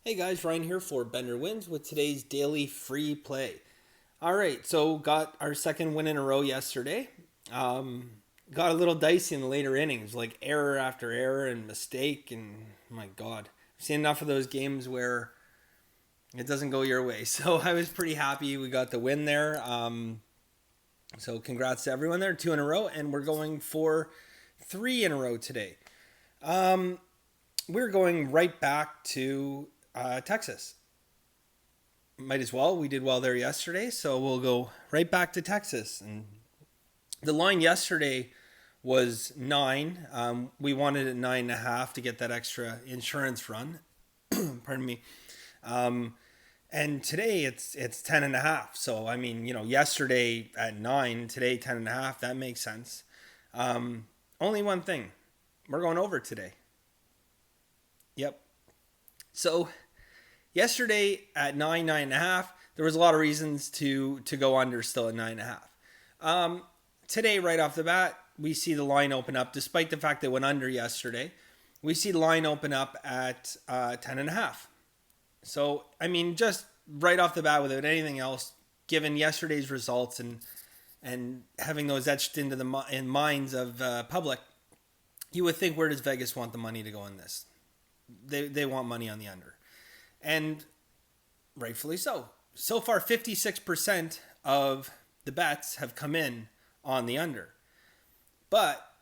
Hey guys, Ryan here for Bender Wins with today's daily free play. All right, so got our second win in a row yesterday. Got a little dicey in the later innings, like error after error and mistake, and my God, I've seen enough of those games where it doesn't go your way. So I was pretty happy we got the win there. So congrats to everyone there, two in a row, and we're going for three in a row today. We're going right back to Texas. Might as well. We did well there yesterday, so we'll go right back to Texas. And the line yesterday was 9. We wanted it 9.5 to get that extra insurance run. Pardon me. And today it's 10.5. So I mean, yesterday at 9, today 10.5. That makes sense. Only one thing, we're going over today. Yep. So yesterday at 9.5, there was a lot of reasons to go under still at 9.5. Today, right off the bat, we see the line open up, despite the fact that it went under yesterday. We see the line open up at 10.5. So, I mean, just right off the bat, without anything else, given yesterday's results and having those etched into the minds of public, you would think, where does Vegas want the money to go in this? They want money on the under. And rightfully so. So far, 56% of the bets have come in on the under, but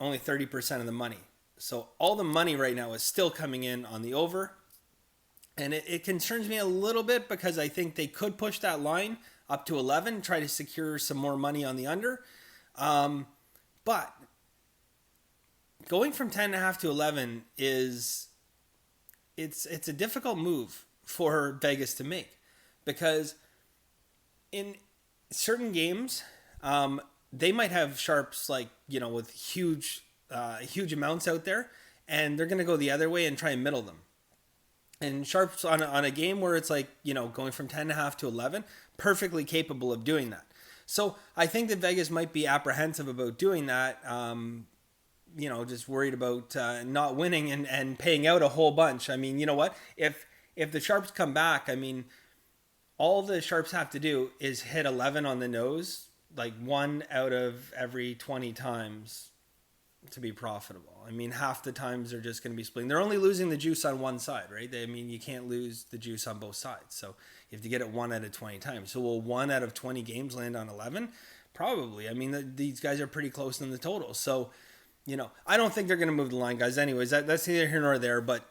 only 30% of the money. So all the money right now is still coming in on the over. And it concerns me a little bit because I think they could push that line up to 11, try to secure some more money on the under. But going from 10.5 to 11 is it's a difficult move for Vegas to make, because in certain games, they might have sharps with huge amounts out there, and they're going to go the other way and try and middle them. And sharps on a game where it's going from 10.5 to 11, perfectly capable of doing that. So I think that Vegas might be apprehensive about doing that. Just worried about not winning and paying out a whole bunch. I mean, you know what? If the sharps come back, I mean, all the sharps have to do is hit 11 on the nose, like 1 out of every 20 times, to be profitable. I mean, half the times they're just going to be splitting. They're only losing the juice on one side, right? You can't lose the juice on both sides. So you have to get it 1 out of 20 times. So will 1 out of 20 games land on 11? Probably. I mean, these guys are pretty close in the total. So, I don't think they're going to move the line, guys. Anyways, that's neither here nor there. But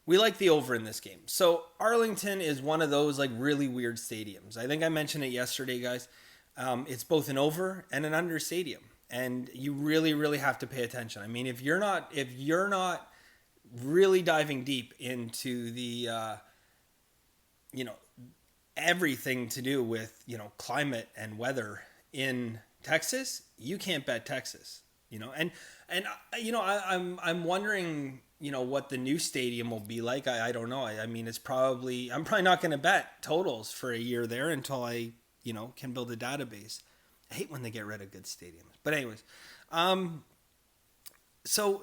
we like the over in this game. So Arlington is one of those really weird stadiums. I think I mentioned it yesterday, guys. It's both an over and an under stadium, and you really, really have to pay attention. I mean, if you're not really diving deep into the everything to do with climate and weather in Texas, you can't bet Texas. I'm wondering, what the new stadium will be like. I don't know. I mean, I'm probably not going to bet totals for a year there until I, can build a database. I hate when they get rid of good stadiums. But anyways, so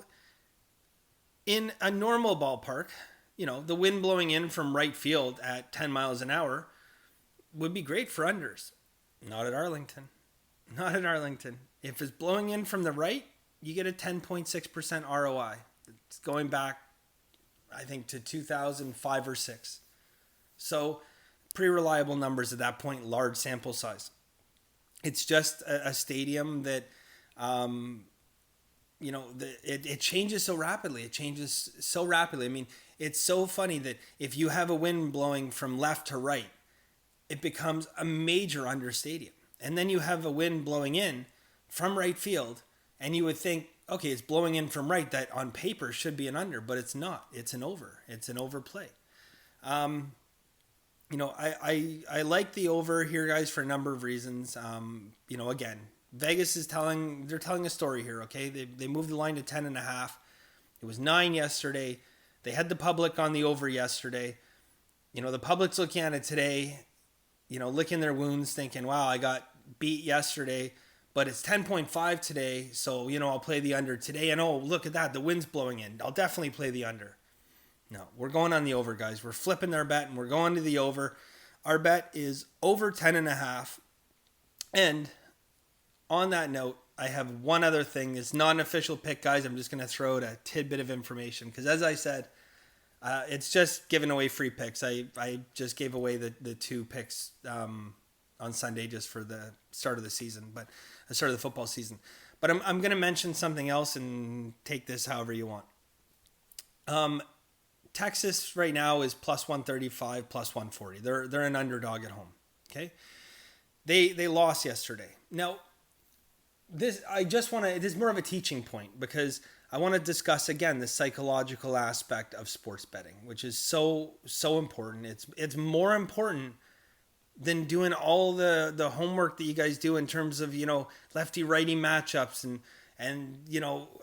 in a normal ballpark, the wind blowing in from right field at 10 miles an hour would be great for unders. Not at Arlington. Not at Arlington. If it's blowing in from the right, you get a 10.6% ROI. It's going back, I think, to 2005 or 6. So pretty reliable numbers at that point, large sample size. It's just a stadium that, it changes so rapidly. It changes so rapidly. I mean, it's so funny that if you have a wind blowing from left to right, it becomes a major under stadium. And then you have a wind blowing in from right field, and you would think, okay, it's blowing in from right. That on paper should be an under, but it's not. It's an over. It's an overplay. I like the over here, guys, for a number of reasons. Again, Vegas they're telling a story here. Okay, they moved the line to 10.5. It was 9 yesterday. They had the public on the over yesterday. The public's looking at it today, licking their wounds, thinking, wow, I got beat yesterday, but it's 10.5 today, so, I'll play the under today. And, oh, look at that, the wind's blowing in. I'll definitely play the under. No, we're going on the over, guys. We're flipping their bet and we're going to the over. Our bet is over 10.5. And on that note, I have one other thing. It's not an official pick, guys. I'm just going to throw out a tidbit of information because, as I said, it's just giving away free picks. I just gave away the two picks on Sunday just for the start of the season, but the start of the football season. But I'm going to mention something else and take this however you want. Texas right now is plus 135, plus 140. They're an underdog at home. Okay, they lost yesterday. Now, this is more of a teaching point because I want to discuss again the psychological aspect of sports betting, which is so important. It's more important than doing all the homework that you guys do in terms of lefty righty matchups and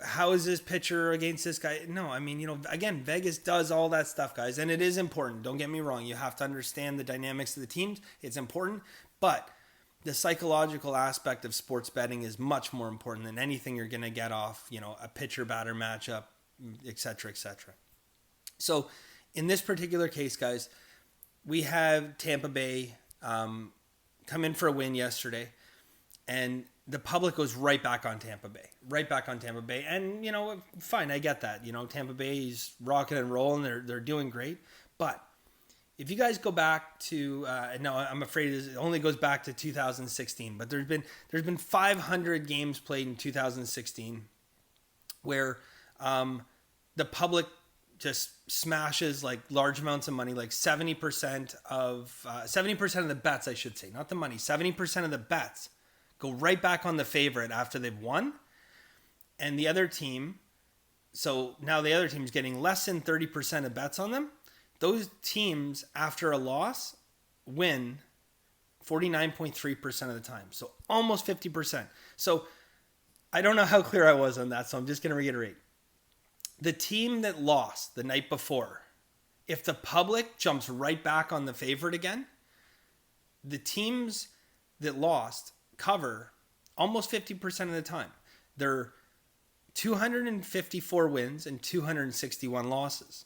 how is this pitcher against this guy. No, I mean again, Vegas does all that stuff, guys, and it is important. Don't get me wrong, you have to understand the dynamics of the teams. It's important, but the psychological aspect of sports betting is much more important than anything you're going to get off a pitcher batter matchup, etc., etc. So in this particular case, guys, we have Tampa Bay come in for a win yesterday, and the public goes right back on Tampa Bay. And, fine, I get that. Tampa Bay is rocking and rolling. They're doing great. But if you guys go back to, no, I'm afraid it only goes back to 2016, but there's been 500 games played in 2016 where the public just smashes like large amounts of money, like 70% of the bets, I should say, not the money, 70% of the bets go right back on the favorite after they've won. And the other team, so now the other team's getting less than 30% of bets on them. Those teams, after a loss, win 49.3% of the time. So almost 50%. So I don't know how clear I was on that, so I'm just going to reiterate. The team that lost the night before, if the public jumps right back on the favorite again, the teams that lost cover almost 50% of the time. They're 254 wins and 261 losses.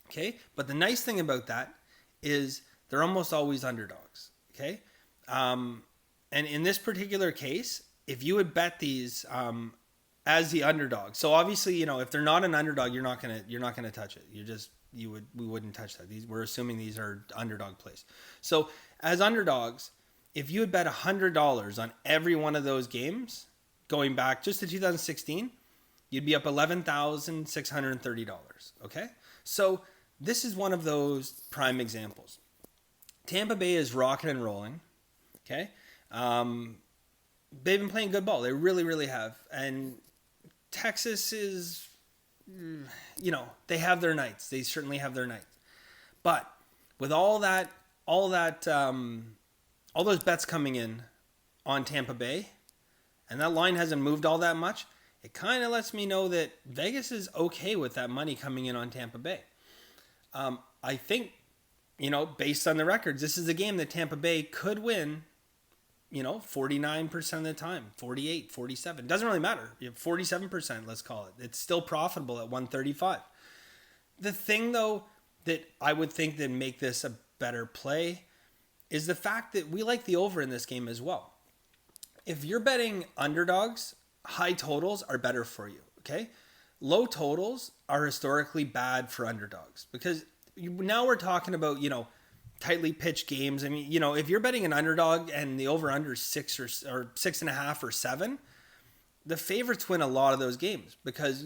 Okay? But the nice thing about that is they're almost always underdogs. Okay? And in this particular case, if you would bet these as the underdog, so obviously, if they're not an underdog, you're not gonna touch it. We wouldn't touch that. We're assuming these are underdog plays. So as underdogs, if you would bet $100 on every one of those games, going back just to 2016, you'd be up $11,630. Okay? So this is one of those prime examples. Tampa Bay is rocking and rolling. Okay? They've been playing good ball. They really, really have. And Texas is, they have their nights. They certainly have their nights. But with all those bets coming in on Tampa Bay, and that line hasn't moved all that much, it kind of lets me know that Vegas is okay with that money coming in on Tampa Bay. I think, based on the records, this is a game that Tampa Bay could win, 49% of the time, 48, 47. Doesn't really matter. You have 47%, let's call it. It's still profitable at 135. The thing, though, that I would think that make this a better play is the fact that we like the over in this game as well. If you're betting underdogs, high totals are better for you, okay? Low totals are historically bad for underdogs because now we're talking about, tightly pitched games. I mean, if you're betting an underdog and the over-under is 6 or 6.5 or 7, the favorites win a lot of those games because,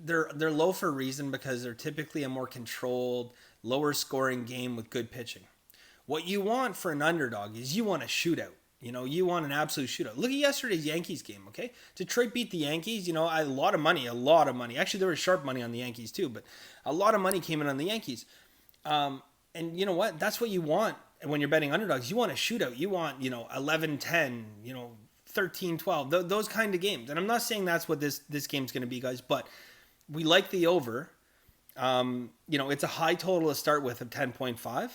they're low for a reason because they're typically a more controlled, lower scoring game with good pitching. What you want for an underdog is you want a shootout. You want an absolute shootout. Look at yesterday's Yankees game, okay? Detroit beat the Yankees, a lot of money. Actually, there was sharp money on the Yankees too, but a lot of money came in on the Yankees. And you know what? That's what you want when you're betting underdogs. You want a shootout. You want, 11-10, 13-12, those kind of games. And I'm not saying that's what this game's going to be, guys, but we like the over. It's a high total to start with of 10.5.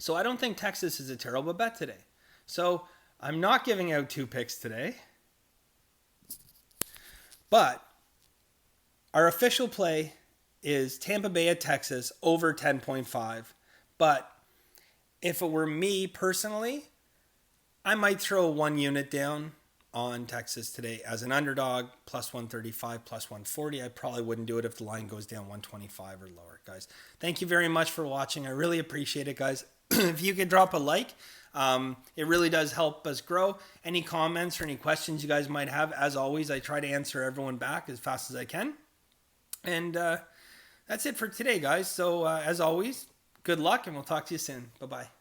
So I don't think Texas is a terrible bet today. So I'm not giving out 2 picks today. But our official play is Tampa Bay at Texas over 10.5. But if it were me personally, I might throw one unit down on Texas today as an underdog, plus 135, plus 140. I probably wouldn't do it if the line goes down 125 or lower, guys. Thank you very much for watching. I really appreciate it, guys. If you could drop a like, it really does help us grow. Any comments or any questions you guys might have, as always, I try to answer everyone back as fast as I can. And that's it for today, guys. So as always, good luck, and we'll talk to you soon. Bye-bye.